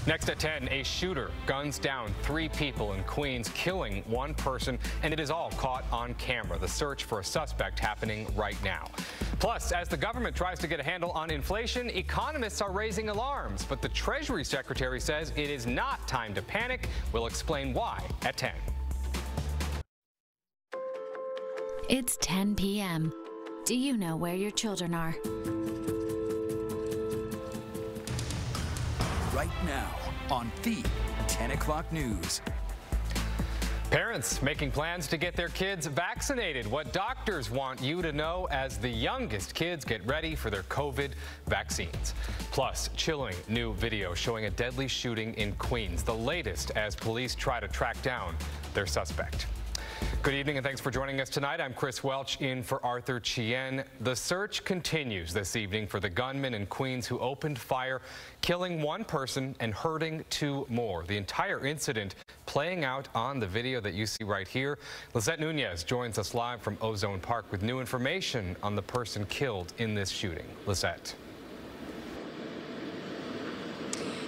Next at 10, a shooter guns down 3 people in Queens, killing 1 person, and it is all caught on camera. The search for a suspect happening right now. Plus, as the government tries to get a handle on inflation, economists are raising alarms, but the Treasury Secretary says it is not time to panic. We'll explain why at 10. It's 10 p.m. Do you know where your children are? Right now on the 10 o'clock news. Parents making plans to get their kids vaccinated. What doctors want you to know as the youngest kids get ready for their COVID vaccines. Plus, chilling new video showing a deadly shooting in Queens. The latest as police try to track down their suspect. Good evening and thanks for joining us tonight. I'm Chris Welch in for Arthur Chien. The search continues this evening for the gunman in Queens who opened fire, killing 1 person and hurting 2 more. The entire incident playing out on the video that you see right here. Lisette Nunez joins us live from Ozone Park with new information on the person killed in this shooting. Lisette.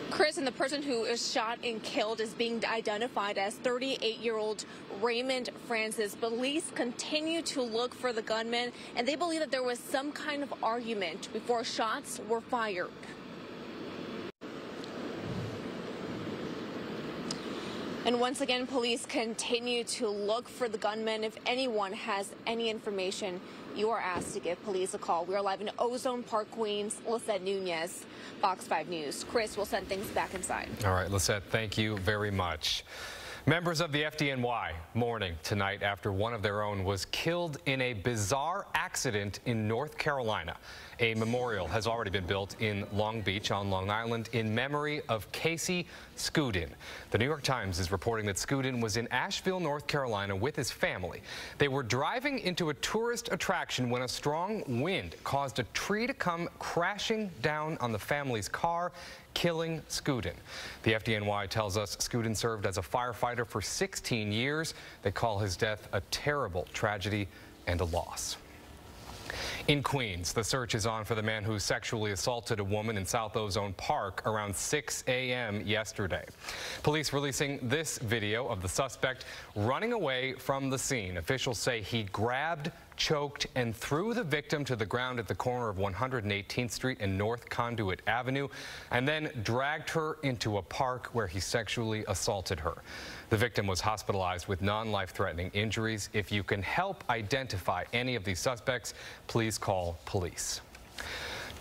Chris, and the person who is shot and killed is being identified as 38-year-old Raymond Francis. Police continue to look for the gunman, and they believe that there was some kind of argument before shots were fired. And once again, police continue to look for the gunman. If anyone has any information, you are asked to give police a call. We are live in Ozone Park, Queens. Lisette Nunez, Fox 5 News. Chris will send things back inside. All right, Lisette, thank you very much. Members of the FDNY mourning tonight after one of their own was killed in a bizarre accident in North Carolina. A memorial has already been built in Long Beach on Long Island in memory of Casey Scoodin. The New York Times is reporting that Scoodin was in Asheville, North Carolina with his family. They were driving into a tourist attraction when a strong wind caused a tree to come crashing down on the family's car, killing Scoodin. The FDNY tells us Scoodin served as a firefighter for 16 years. They call his death a terrible tragedy and a loss. In Queens, the search is on for the man who sexually assaulted a woman in South Ozone Park around 6 a.m. yesterday. Police releasing this video of the suspect running away from the scene. Officials say he grabbed, choked, and threw the victim to the ground at the corner of 118th Street and North Conduit Avenue, and then dragged her into a park where he sexually assaulted her. The victim was hospitalized with non-life-threatening injuries. If you can help identify any of these suspects, please call police.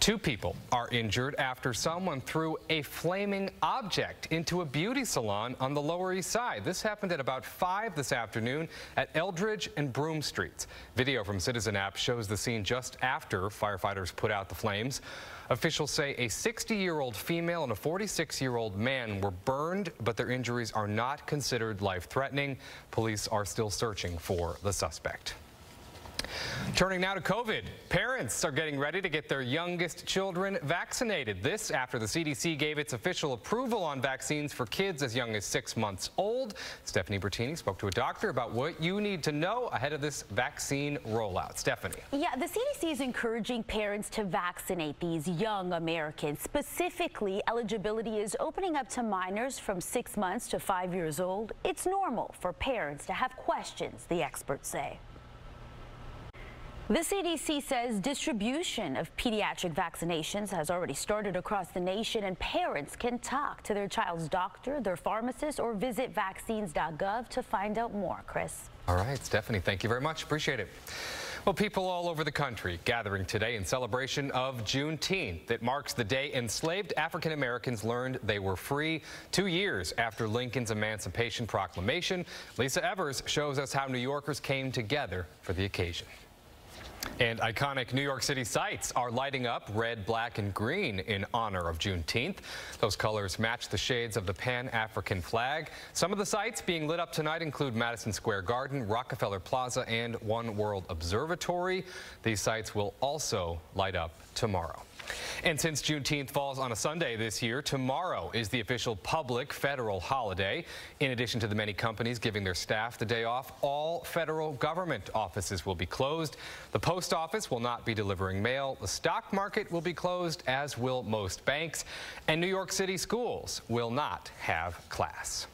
2 people are injured after someone threw a flaming object into a beauty salon on the Lower East Side. This happened at about 5 this afternoon at Eldridge and Broome Streets. Video from Citizen App shows the scene just after firefighters put out the flames. Officials say a 60-year-old female and a 46-year-old man were burned, but their injuries are not considered life-threatening. Police are still searching for the suspect. Turning now to COVID. Parents are getting ready to get their youngest children vaccinated. This after the CDC gave its official approval on vaccines for kids as young as 6 months old. Stephanie Bertini spoke to a doctor about what you need to know ahead of this vaccine rollout. Stephanie. Yeah, the CDC is encouraging parents to vaccinate these young Americans. Specifically, eligibility is opening up to minors from 6 months to 5 years old. It's normal for parents to have questions, the experts say. The CDC says distribution of pediatric vaccinations has already started across the nation, and parents can talk to their child's doctor, their pharmacist, or visit vaccines.gov to find out more. Chris. All right, Stephanie, thank you very much. Appreciate it. Well, people all over the country gathering today in celebration of Juneteenth. It marks the day enslaved African Americans learned they were free 2 years after Lincoln's Emancipation Proclamation. Lisa Evers shows us how New Yorkers came together for the occasion. And iconic New York City sites are lighting up red, black, and green in honor of Juneteenth. Those colors match the shades of the Pan-African flag. Some of the sites being lit up tonight include Madison Square Garden, Rockefeller Plaza, and One World Observatory. These sites will also light up tomorrow. And since Juneteenth falls on a Sunday this year, tomorrow is the official public federal holiday. In addition to the many companies giving their staff the day off, all federal government offices will be closed. The post office will not be delivering mail. The stock market will be closed, as will most banks. And New York City schools will not have class.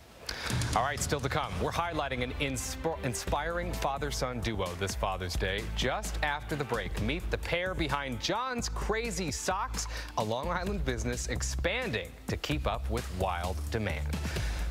All right, still to come, we're highlighting an inspiring father-son duo this Father's Day. Just after the break, meet the pair behind John's Crazy Socks, a Long Island business expanding to keep up with wild demand.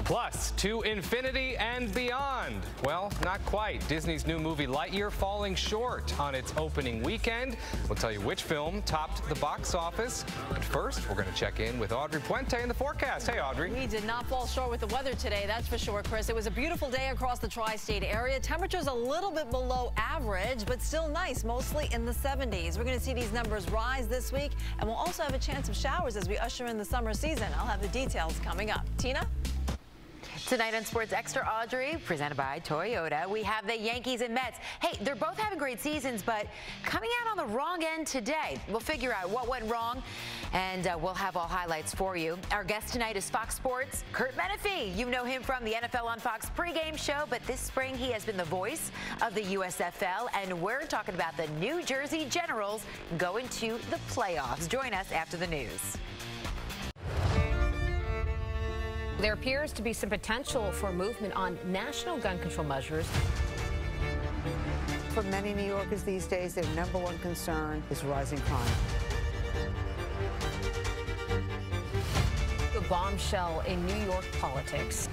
Plus, to infinity and beyond. Well, not quite. Disney's new movie Lightyear falling short on its opening weekend. We'll tell you which film topped the box office. But first, we're going to check in with Audrey Puente in the forecast. Hey, Audrey. We did not fall short with the weather today, that's for sure, Chris. It was a beautiful day across the tri-state area. Temperatures a little bit below average, but still nice, mostly in the 70s. We're going to see these numbers rise this week, and we'll also have a chance of showers as we usher in the summer season. I'll have the details coming up. Tina? Tonight on Sports Extra, Audrey, presented by Toyota, we have the Yankees and Mets. Hey, they're both having great seasons, but coming out on the wrong end today. We'll figure out what went wrong, and we'll have all highlights for you. Our guest tonight is Fox Sports' Kurt Menefee. You know him from the NFL on Fox pregame show, but this spring he has been the voice of the USFL, and we're talking about the New Jersey Generals going to the playoffs. Join us after the news. There appears to be some potential for movement on national gun control measures. For many New Yorkers these days, their #1 concern is rising crime. A bombshell in New York politics.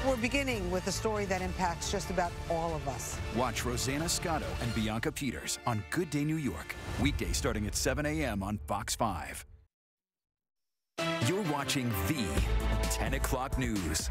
We're beginning with a story that impacts just about all of us. Watch Rosanna Scotto and Bianca Peters on Good Day New York, weekday starting at 7 a.m. on Fox 5. You're watching the 10 o'clock news.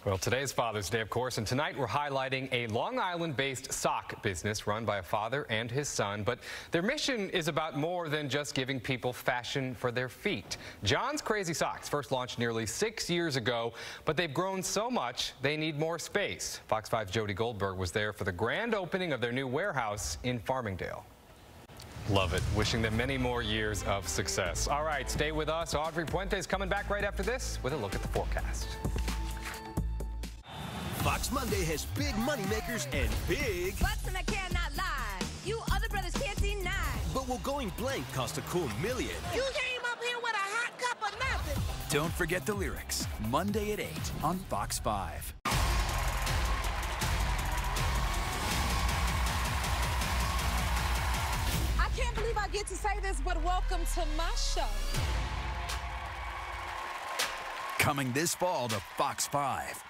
Well, today's Father's Day, of course, and tonight we're highlighting a Long Island-based sock business run by a father and his son. But their mission is about more than just giving people fashion for their feet. John's Crazy Socks first launched nearly 6 years ago, but they've grown so much they need more space. Fox 5's Jody Goldberg was there for the grand opening of their new warehouse in Farmingdale. Love it. Wishing them many more years of success. All right, stay with us. Audrey Puente is coming back right after this with a look at the forecast. Fox Monday has big money makers and big butts, and I cannot lie. You other brothers can't deny. But will going blank cost a cool $1 million? You came up here with a hot cup of nothing. Don't forget the lyrics. Monday at 8 on Fox 5. I can't believe I get to say this, but welcome to my show. Coming this fall to Fox 5.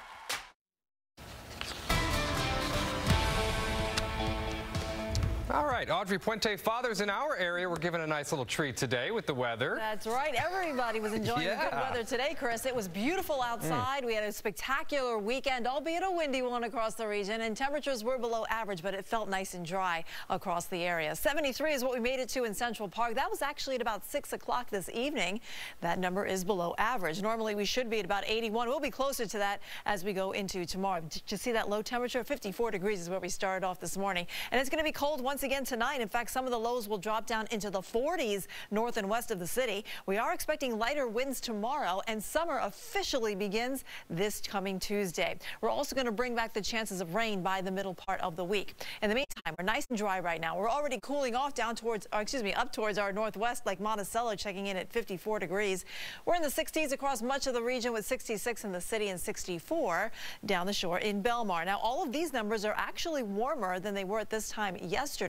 All right, Audrey Puente, fathers in our area were given a nice little treat today with the weather. That's right. Everybody was enjoying the good weather today, Chris. It was beautiful outside. We had a spectacular weekend, albeit a windy one across the region, and temperatures were below average, but it felt nice and dry across the area. 73 is what we made it to in Central Park. That was actually at about 6 o'clock this evening. That number is below average. Normally, we should be at about 81. We'll be closer to that as we go into tomorrow. Did you see that low temperature? 54 degrees is where we started off this morning. And it's going to be cold once again tonight. In fact, some of the lows will drop down into the 40s north and west of the city. We are expecting lighter winds tomorrow, and summer officially begins this coming Tuesday. We're also going to bring back the chances of rain by the middle part of the week. In the meantime, we're nice and dry right now. We're already cooling off down towards, up towards our northwest, like Monticello, checking in at 54 degrees. We're in the 60s across much of the region, with 66 in the city and 64 down the shore in Belmar. Now, all of these numbers are actually warmer than they were at this time yesterday,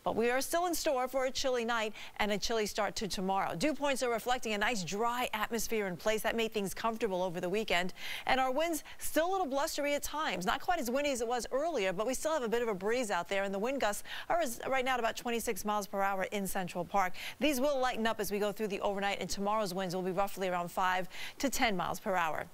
but we are still in store for a chilly night and a chilly start to tomorrow. Dew points are reflecting a nice dry atmosphere in place that made things comfortable over the weekend, and our winds still a little blustery at times. Not quite as windy as it was earlier, but we still have a bit of a breeze out there, and the wind gusts are right now at about 26 miles per hour in Central Park. These will lighten up as we go through the overnight, and tomorrow's winds will be roughly around 5 to 10 miles per hour.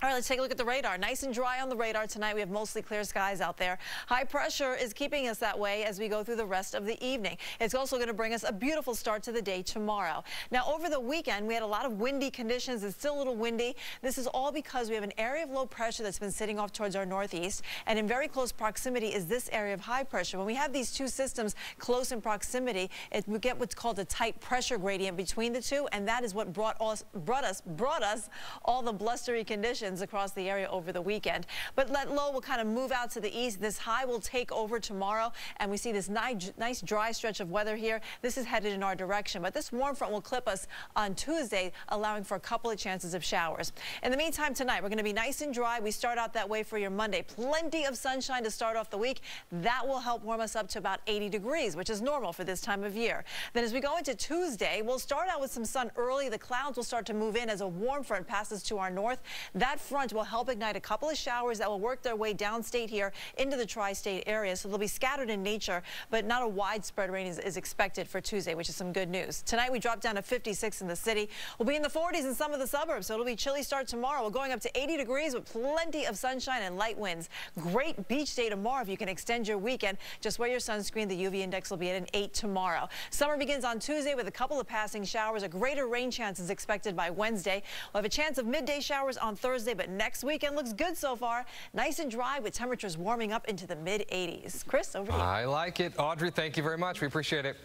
All right, let's take a look at the radar. Nice and dry on the radar tonight. We have mostly clear skies out there. High pressure is keeping us that way as we go through the rest of the evening. It's also going to bring us a beautiful start to the day tomorrow. Now, over the weekend, we had a lot of windy conditions. It's still a little windy. This is all because we have an area of low pressure that's been sitting off towards our northeast, and in very close proximity is this area of high pressure. When we have these two systems close in proximity, we get what's called a tight pressure gradient between the two, and that is what brought us all the blustery conditions across the area over the weekend. But that low will kind of move out to the east. This high will take over tomorrow, and we see this nice dry stretch of weather here. This is headed in our direction, but this warm front will clip us on Tuesday, allowing for a couple of chances of showers. In the meantime, tonight we're going to be nice and dry. We start out that way for your Monday. Plenty of sunshine to start off the week. That will help warm us up to about 80 degrees, which is normal for this time of year. Then as we go into Tuesday, we'll start out with some sun early. The clouds will start to move in as a warm front passes to our north. That front will help ignite a couple of showers that will work their way downstate here into the tri-state area. So they'll be scattered in nature, but not a widespread rain is expected for Tuesday, which is some good news. Tonight we drop down to 56 in the city. We'll be in the 40s in some of the suburbs, so it'll be chilly start tomorrow. We're going up to 80 degrees with plenty of sunshine and light winds. Great beach day tomorrow if you can extend your weekend. Just wear your sunscreen. The UV index will be at an 8 tomorrow. Summer begins on Tuesday with a couple of passing showers. A greater rain chance is expected by Wednesday. We'll have a chance of midday showers on Thursday, but next weekend looks good so far. Nice and dry with temperatures warming up into the mid-80s. Chris, over to you. I like it. Audrey, thank you very much. We appreciate it.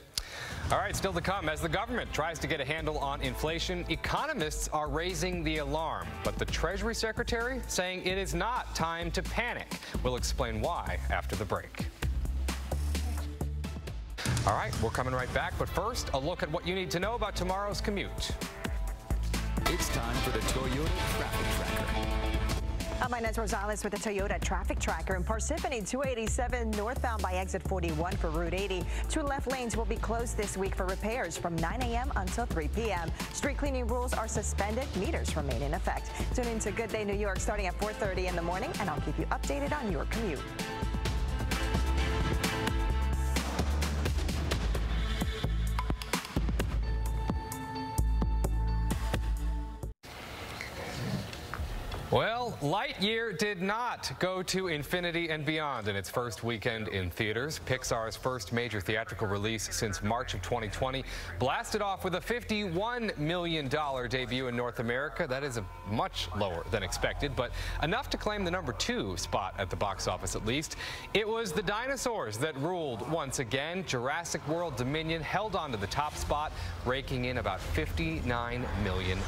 All right, still to come. As the government tries to get a handle on inflation, economists are raising the alarm, but the Treasury Secretary saying it is not time to panic. We'll explain why after the break. All right, we're coming right back, but first, a look at what you need to know about tomorrow's commute. It's time for the Toyota Traffic Tracker. I'm Inez Rosales with the Toyota Traffic Tracker. In Parsippany, 287 northbound by exit 41 for Route 80. Two left lanes will be closed this week for repairs from 9 a.m. until 3 p.m. Street cleaning rules are suspended. Meters remain in effect. Tune in to Good Day New York starting at 4:30 in the morning, and I'll keep you updated on your commute. Well, Lightyear did not go to infinity and beyond in its first weekend in theaters. Pixar's first major theatrical release since March of 2020 blasted off with a $51 million debut in North America. That is much lower than expected, but enough to claim the #2 spot at the box office at least. It was the dinosaurs that ruled once again. Jurassic World Dominion held on to the top spot, raking in about $59 million.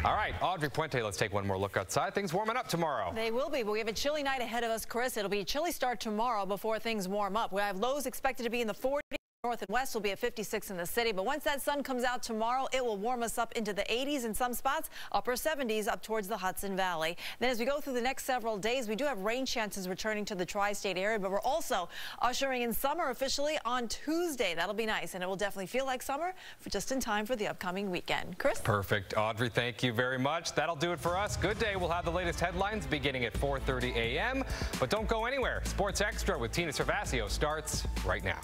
All right, Audrey Puente, let's take one more look outside. Things warming up tomorrow. They will be, but we have a chilly night ahead of us, Chris. It'll be a chilly start tomorrow before things warm up. We have lows expected to be in the 40s. North and west will be at 56 in the city, but once that sun comes out tomorrow, it will warm us up into the 80s in some spots, upper 70s up towards the Hudson Valley. Then as we go through the next several days, we do have rain chances returning to the tri-state area, but we're also ushering in summer officially on Tuesday. That'll be nice, and it will definitely feel like summer for just in time for the upcoming weekend. Chris? Perfect. Audrey, thank you very much. That'll do it for us. Good Day. We'll have the latest headlines beginning at 4:30 a.m., but don't go anywhere. Sports Extra with Tina Cervasio starts right now.